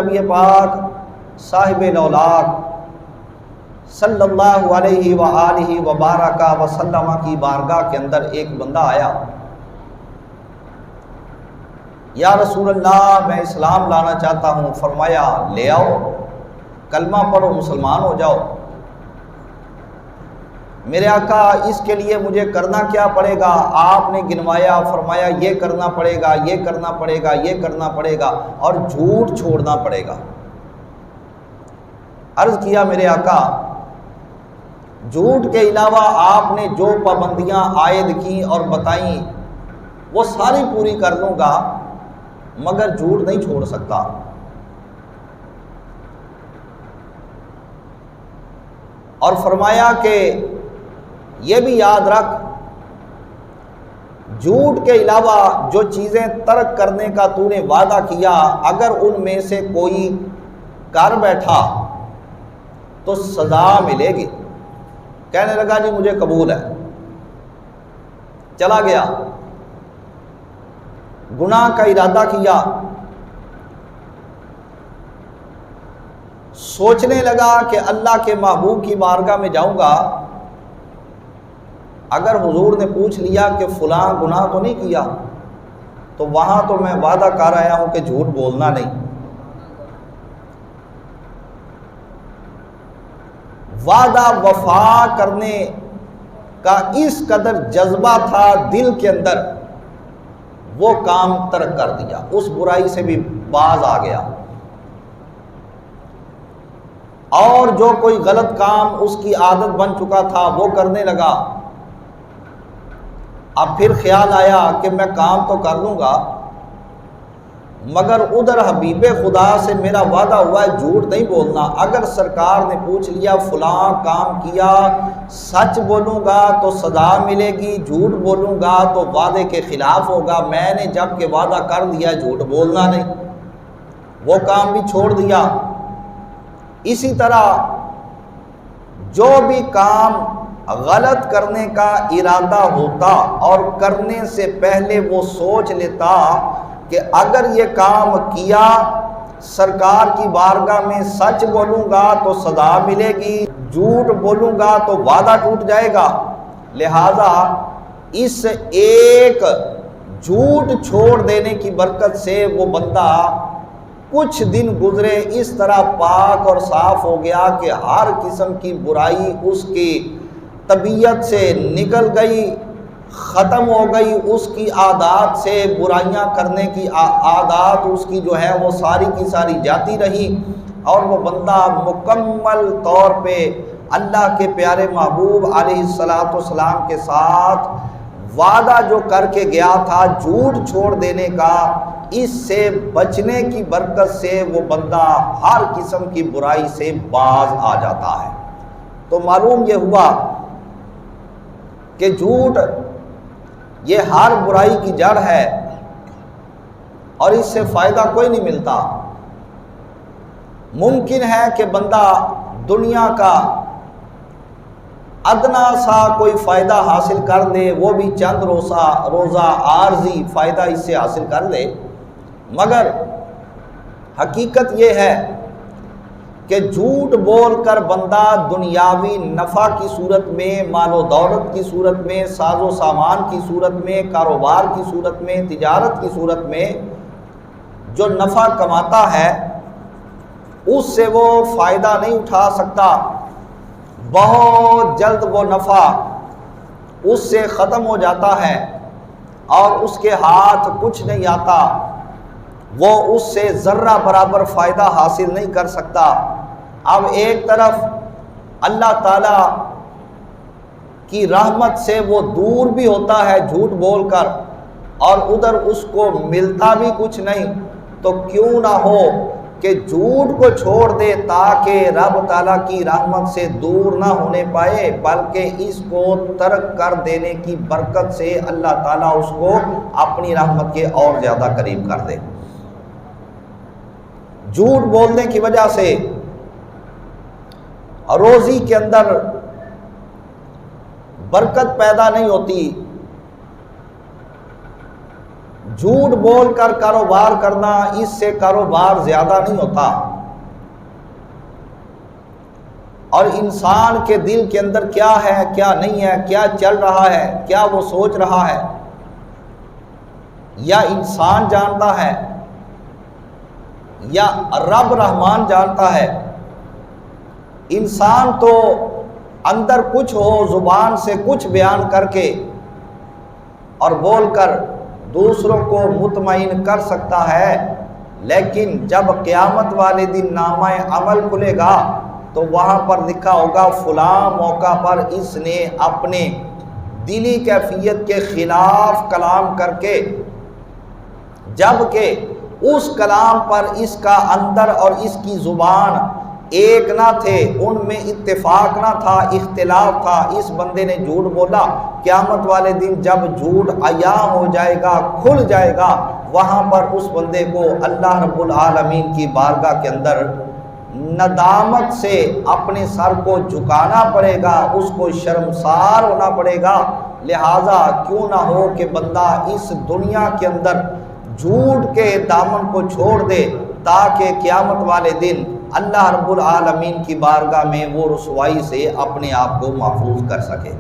نبی پاک صاحب لولاک صلی اللہ علیہ وآلہ وبارک وسلم کی بارگاہ کے اندر ایک بندہ آیا، یا رسول اللہ میں اسلام لانا چاہتا ہوں۔ فرمایا لے آؤ، کلمہ پڑھو، مسلمان ہو جاؤ۔ میرے آقا اس کے لیے مجھے کرنا کیا پڑے گا؟ آپ نے گنوایا، فرمایا یہ کرنا پڑے گا، یہ کرنا پڑے گا، یہ کرنا پڑے گا، اور جھوٹ چھوڑنا پڑے گا۔ عرض کیا میرے آقا جھوٹ کے علاوہ آپ نے جو پابندیاں عائد کی اور بتائیں وہ ساری پوری کر لوں گا، مگر جھوٹ نہیں چھوڑ سکتا۔ اور فرمایا کہ یہ بھی یاد رکھ، جھوٹ کے علاوہ جو چیزیں ترک کرنے کا تو نے وعدہ کیا، اگر ان میں سے کوئی کر بیٹھا تو سزا ملے گی۔ کہنے لگا جی مجھے قبول ہے، چلا گیا، گناہ کا ارادہ کیا، سوچنے لگا کہ اللہ کے محبوب کی بارگاہ میں جاؤں گا، اگر حضور نے پوچھ لیا کہ فلاں گناہ تو نہیں کیا، تو وہاں تو میں وعدہ کر آیا ہوں کہ جھوٹ بولنا نہیں۔ وعدہ وفا کرنے کا اس قدر جذبہ تھا دل کے اندر، وہ کام ترک کر دیا، اس برائی سے بھی باز آ گیا، اور جو کوئی غلط کام اس کی عادت بن چکا تھا وہ کرنے لگا۔ اب پھر خیال آیا کہ میں کام تو کر لوں گا، مگر ادھر حبیب خدا سے میرا وعدہ ہوا ہے جھوٹ نہیں بولنا۔ اگر سرکار نے پوچھ لیا فلاں کام کیا، سچ بولوں گا تو سزا ملے گی، جھوٹ بولوں گا تو وعدے کے خلاف ہوگا۔ میں نے جب کہ وعدہ کر دیا جھوٹ بولنا نہیں، وہ کام بھی چھوڑ دیا۔ اسی طرح جو بھی کام غلط کرنے کا ارادہ ہوتا اور کرنے سے پہلے وہ سوچ لیتا کہ اگر یہ کام کیا، سرکار کی بارگاہ میں سچ بولوں گا تو سزا ملے گی، جھوٹ بولوں گا تو وعدہ ٹوٹ جائے گا، لہذا اس ایک جھوٹ چھوڑ دینے کی برکت سے وہ بندہ کچھ دن گزرے اس طرح پاک اور صاف ہو گیا کہ ہر قسم کی برائی اس کی طبیعت سے نکل گئی، ختم ہو گئی۔ اس کی عادات سے برائیاں کرنے کی عادات اس کی جو ہے وہ ساری کی ساری جاتی رہی، اور وہ بندہ مکمل طور پہ اللہ کے پیارے محبوب علیہ السلام کے ساتھ وعدہ جو کر کے گیا تھا جھوٹ چھوڑ دینے کا، اس سے بچنے کی برکت سے وہ بندہ ہر قسم کی برائی سے باز آ جاتا ہے۔ تو معلوم یہ ہوا کہ جھوٹ یہ ہر برائی کی جڑ ہے، اور اس سے فائدہ کوئی نہیں ملتا۔ ممکن ہے کہ بندہ دنیا کا ادنا سا کوئی فائدہ حاصل کر لے، وہ بھی چند روزہ عارضی فائدہ اس سے حاصل کر لے، مگر حقیقت یہ ہے کہ جھوٹ بول کر بندہ دنیاوی نفع کی صورت میں، مال و دولت کی صورت میں، ساز و سامان کی صورت میں، کاروبار کی صورت میں، تجارت کی صورت میں جو نفع کماتا ہے اس سے وہ فائدہ نہیں اٹھا سکتا۔ بہت جلد وہ نفع اس سے ختم ہو جاتا ہے اور اس کے ہاتھ کچھ نہیں آتا، وہ اس سے ذرہ برابر فائدہ حاصل نہیں کر سکتا۔ اب ایک طرف اللہ تعالیٰ کی رحمت سے وہ دور بھی ہوتا ہے جھوٹ بول کر، اور ادھر اس کو ملتا بھی کچھ نہیں، تو کیوں نہ ہو کہ جھوٹ کو چھوڑ دے تاکہ رب تعالیٰ کی رحمت سے دور نہ ہونے پائے، بلکہ اس کو ترک کر دینے کی برکت سے اللہ تعالیٰ اس کو اپنی رحمت کے اور زیادہ قریب کر دے۔ جھوٹ بولنے کی وجہ سے روزی کے اندر برکت پیدا نہیں ہوتی، جھوٹ بول کر کاروبار کرنا، اس سے کاروبار زیادہ نہیں ہوتا۔ اور انسان کے دل کے اندر کیا ہے کیا نہیں ہے، کیا چل رہا ہے، کیا وہ سوچ رہا ہے، یا انسان جانتا ہے یا رب رحمان جانتا ہے۔ انسان تو اندر کچھ ہو، زبان سے کچھ بیان کر کے اور بول کر دوسروں کو مطمئن کر سکتا ہے، لیکن جب قیامت والے دن نامہ عمل کھلے گا تو وہاں پر لکھا ہوگا فلاں موقع پر اس نے اپنے دلی کیفیت کے خلاف کلام کر کے، جبکہ اس کلام پر اس کا اندر اور اس کی زبان ایک نہ تھے، ان میں اتفاق نہ تھا، اختلاف تھا، اس بندے نے جھوٹ بولا۔ قیامت والے دن جب جھوٹ عیاں ہو جائے گا، کھل جائے گا، وہاں پر اس بندے کو اللہ رب العالمین کی بارگاہ کے اندر ندامت سے اپنے سر کو جھکانا پڑے گا، اس کو شرمسار ہونا پڑے گا۔ لہٰذا کیوں نہ ہو کہ بندہ اس دنیا کے اندر جھوٹ کے دامن کو چھوڑ دے، تاکہ قیامت والے دن اللہ رب العالمین کی بارگاہ میں وہ رسوائی سے اپنے آپ کو محفوظ کر سکے۔